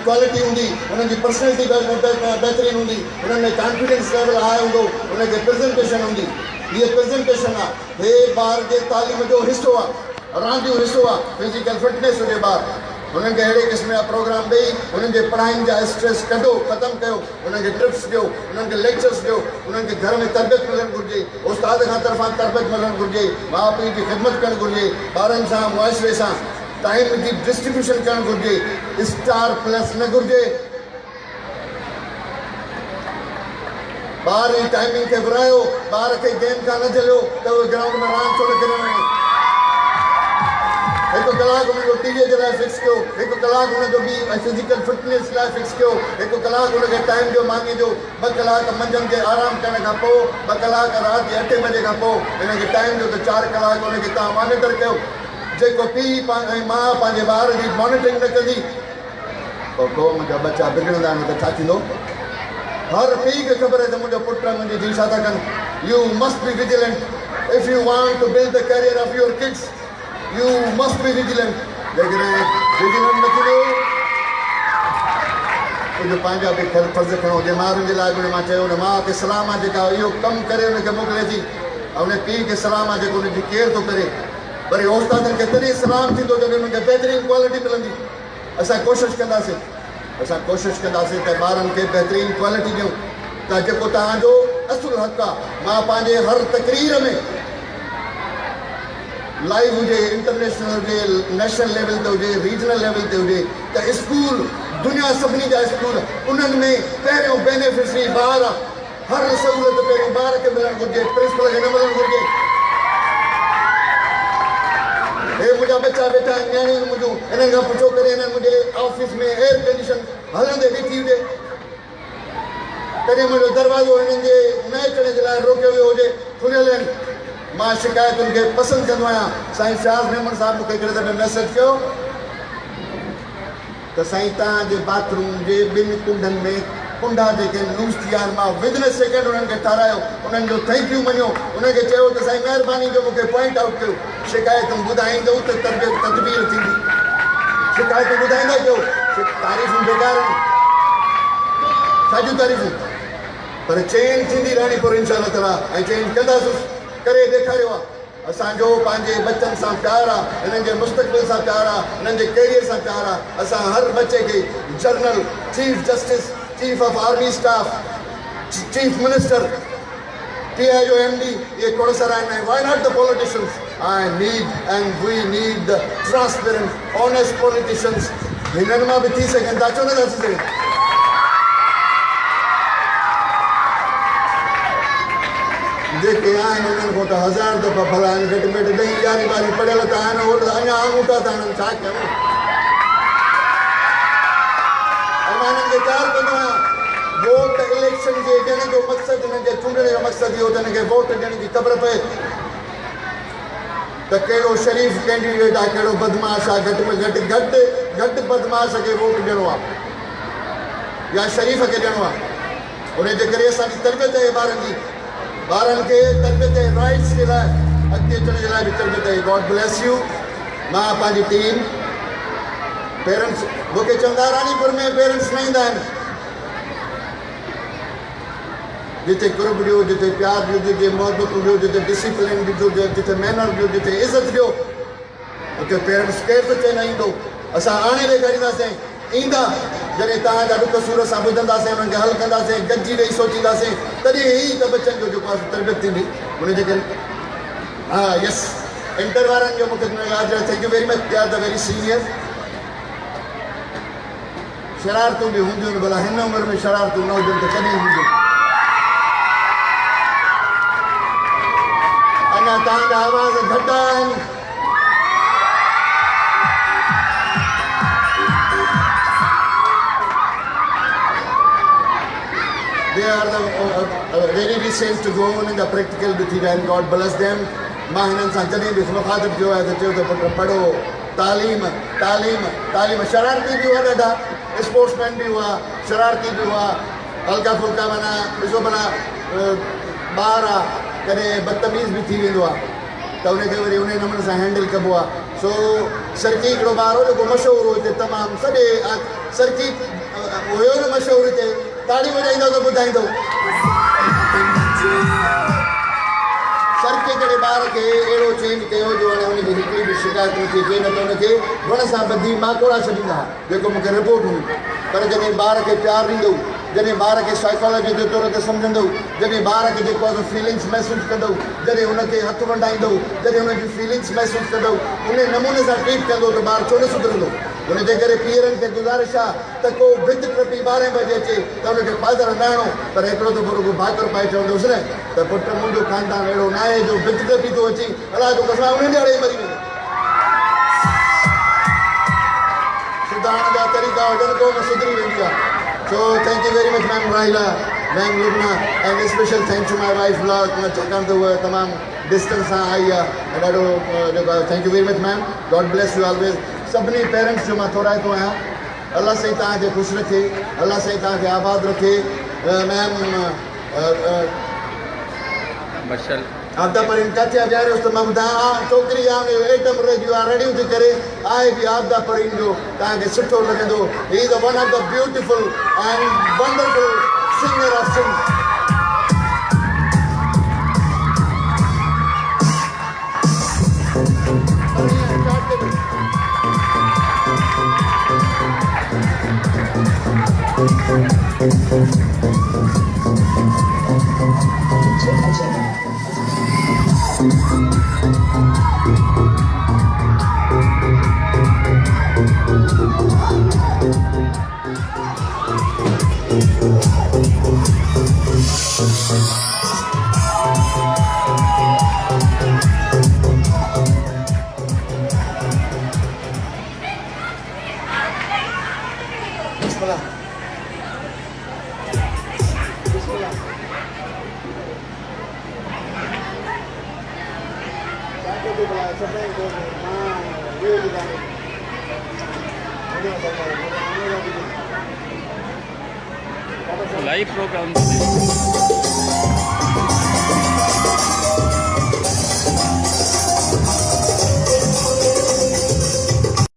Quality होंगी, उनकी personality बेहतरीन होंगी, उनमें कॉन्फिडेंस लेवल हाई होंगे, उनके प्रेजेंटेशन होंगी। ये प्रेजेंटेशन आहे हे ॿार जे तालीम जो हिस्सो आहे, रांदियूं हिस्सो आहे, फिजिकल फिटनेस हुजे ॿार उन्हनि खे अहिड़े क़िस्म जा प्रोग्राम ॾेई उन्हनि जे पढ़ाइनि जा स्ट्रेस कढो, ख़तमु कयो, उन्हनि खे ट्रिप्स ॾियो, उन्हनि खे लेक्चर्स ॾियो, उन्हनि खे घर में तरबियत मिलणु घुरिजे, उस्ताद खां तरफ़ां तरबियत मिलणु घुरिजे, माउ पीउ जी ख़िदमत करणु घुरिजे, ॿारनि सां मुआशिरे सां टाइम जी डिस्ट्रीब्यूशन करणु घुरिजे, स्टार प्लस न घुरिजे। ॿार जी टाइमिंग खे घुरायो, ॿार खे गेम खां न झलियो त उहे ग्राउंड में रांदि छो न खेॾणु वञे। हिकु कलाकु हुनजो टीवीअ जे लाइ फिक्स कयो, हिकु कलाकु हुनजो बि फिजिकल फिटनेस लाइ फिक्स कयो, हिकु कलाकु हुनखे टाइम जो मांगे जो, 2 कलाक मंझंदि जे आराम करण खां पोइ, 2 कलाक राति जे 8 बजे खां पोइ हिनखे टाइम जो त 4 कलाक हुनखे तव्हां मॉनिटर कयो। जेको पीउ ऐं माउ पंहिंजे ॿार जी मॉनिटरिंग न कंदी पोइ को मुंहिंजा बच्चा बिगड़ंदा आहिनि त छा थींदो। हर पीउ खे ख़बर आहे त मुंहिंजो पुटु ऐं मुंहिंजी धीउ छा था कनि। You must be vigilant if you want to build the career of your kids, you must be vigilant. जेकॾहिं विजिलेंट न थींदो तुंहिंजो पंहिंजा बि फर्ज़ खणो। जे माउरुनि जे लाइ बि मां चयो न माउ खे सलाम आहे जेका इहो कमु करे हुनखे मोकिले थी, ऐं उन पीउ खे सलाम आहे जेको हुनजी केयर थो करे। वरी उस्तादनि खे तॾहिं सलाम थींदो जॾहिं हुनखे बहितरीन क्वालिटी मिलंदी। असां कोशिशि कंदासीं त ॿारनि खे बहितरीन क्वालिटी ॾियूं त जेको तव्हांजो असुलु हक़ु आहे। मां पंहिंजे हर तकरीर में लाइव हुजे, इंटरनेशनल हुजे, नेशनल लेवल ते हुजे, रीजनल लेवल ते हुजे, त स्कूल दुनिया सभिनी जा स्कूल उन्हनि में पहिरियों बेनिफिशरी ॿार आहे। हर सहूलियत पहिरियों ॿार खे मिलणु घुरिजे, प्रिंसिपल खे न मिलणु घुरिजे। हे मुंहिंजा बच्चा वेठा आहिनि, न्याणियूं मुंहिंजूं, इन्हनि खां पुछो करे हिननि मुंहिंजे ऑफिस में एयर कंडीशन हलंदे ॾिठी हुजे, कॾहिं मुंहिंजो दरवाज़ो हिननि जे न अचण जे लाइ रोकियो वियो हुजे, खुलियल आहिनि। मां शिकायतुनि खे पसंदि कंदो आहियां। साईं शाहज़ मेमन साहिब मूंखे हिकिड़े दफ़े मैसेज कयो त साईं तव्हांजे बाथरूम जे 2 कुंडनि में कुंडा जेके लूज़ थी विया आहिनि, मां विदिन सेकेंड उन्हनि खे ठारायो, उन्हनि जो थैंक यू मञियो, उनखे चयो त साईं महिरबानी जो मूंखे पॉइंट आउट कयो। शिकायतूं ॿुधाईंदो त तदबीर थींदी। शिकायतूं ॿुधाईंदा कयो, तारीफ़ूं बेकार आहिनि, साॻियूं तारीफ़ूं, पर चेंज थींदी रहणी पर इंशाअल्लाह ताला, ऐं चेंज कंदासीं, करे ॾेखारियो आहे। असांजो पंहिंजे बच्चनि सां प्यारु आहे, हिननि जे मुस्तक़बिल सां प्यारु आहे, हिननि जे कैरियर सां प्यारु आहे। असां हर बच्चे खे general, chief justice, chief of army staff, chief minister, PI जो MD ये खोड़ सारा आहिनि। Why not the politicians? We need the transparent, honest politicians. हिननि मां बि थी सघनि था, छो नथा थी सघनि। जेके आहिनि उन्हनि खां त 1000 दफ़ा भला आहिनि, घटि में घटि 10 11 ॿारी पढ़ियल त आहिनि, उहो त अञा आङूठा था हिननि, छा कयूं। ऐं मां हिननि खे तयारु कंदो आहियां। वोट इलेक्शन जे ॾियण जो मक़सदु, हिननि जे चूंडण जो मक़सदु इहो त हिनखे वोट ॾियण जी ख़बर पए त कहिड़ो शरीफ़ कैंडिडेट आहे, कहिड़ो बदमाश आहे। घटि में घटि बदमाश खे वोट ॾियणो आहे या शरीफ़ खे ॾियणो आहे। उन जे करे असांजी तरबियत आहे ॿारनि खे तरबियत आहे, राइट्स जे लाइ, अॻिते अचण जे लाइ बि तरबियत आहे। God bless U. मां पंहिंजी टीम, पेरेंट्स मूंखे चवंदा रानीपुर में पेरेंट्स न ईंदा आहिनि। जिते कुर्ब ॾियो, जिते प्यार ॾियो, जिते मोहबत ॾियो, जिते डिसिप्लिन ॾिजो, जिते मैनर ॾियो, जिते इज़त ॾियो, उते पेरेंट्स केरु थो चए न ईंदो। असां आणे ॾेखारींदासीं, ईंदा जॾहिं तव्हांजा दुख सूर सां ॿुधंदासीं, उन्हनि खे हल कंदासीं, गॾिजी वेही सोचींदासीं, तॾहिं ई त बच्चनि जो जेको आहे तरबियत थींदी। उनजे करे हा यस, इंटर वारनि जो मूंखे thank you very much, they are the very senior. शरारतूं बि हूंदियूं आहिनि, भला हिन उमिरि में शरारतूं न हुजनि त कॾहिं हूंदियूं। अञा तव्हांजा आवाज़ घटि आहिनि। They are very recent to go in the practical with them. God bless them. मां हिननि सां जॾहिं बि मुखातिब थियो आहे त चयो त पुटु पढ़ो, तालीम। शरारती बि हुआ ॾाढा, स्पोर्ट्समैन बि हुआ, शरारती बि हुआ, हल्का फुल्का माना ॾिसो भला ॿार आहे, कॾहिं बदतमीज़ बि थी वेंदो आहे त उनखे वरी उन नमूने सां हैंडल कबो आहे। सो सरकी हिकिड़ो ॿार हो जेको मशहूरु हो हिते तमामु सॼे सरकी हुयो न मशहूरु हिते ताड़ी वॼाईंदो त ॿुधाईंदो सरके कहिड़े ॿार खे अहिड़ो चेंज कयो जो हाणे हुनजी हिकिड़ी बि शिकायत न थी अचे न त हुनखे वण सां ॿधी माकोड़ा छॾींदा जेको मूंखे रिपोर्ट हुई पर जॾहिं ॿार खे प्यारु ॾींदो जॾहिं ॿार खे साइकोलॉजी जे तौर ते सम्झंदो जॾहिं ॿार खे जेको आहे फीलिंग्स महसूसु कंदो जॾहिं हुनखे हथु वंडाईंदो जॾहिं हुनजी फीलिंग्स महसूसु कंदो उन नमूने सां ट्रीट कंदो त ॿारु छो न सुधरंदो हुनजे करे पीअरनि खे गुज़ारिश आहे त को भित टपी 12 बजे अचे त हुनखे पादर न हणो पर हिकिड़ो दफ़ो रुॻो भाकर पाए चवंदुसि न त पुटु मुंहिंजो ख़ानदान अहिड़ो न आहे जो भित टपी थो अची अलाह जो कसम उन ॾियारे मरी वेंदो सुधारण जा तरीक़ा हुजनि क़ौम सुधरी वेंदी आहे So thank you very much, ma'am Raila, ma'am Lubna, and a special thanks to my wife, छाकाणि त उहा तमामु डिस्टेंस सां आई आहे and ॾाढो thank you very much, ma'am. God bless you always. सभिनी पेरेंट्स जो मां थोराइतो आहियां अलाह साईं तव्हांखे ख़ुशि रखे अलाह साईं तव्हांखे आबाद रखे मैम आपदा पर किथे विहारियोसि त मां ॿुधायां छोकिरी आहे एटम रेडियो आहे रेडियो थी करे आहे बि आपदा परीन जो तव्हांखे सुठो लॻंदो he is one of the beautiful and wonderful singer of sing live programme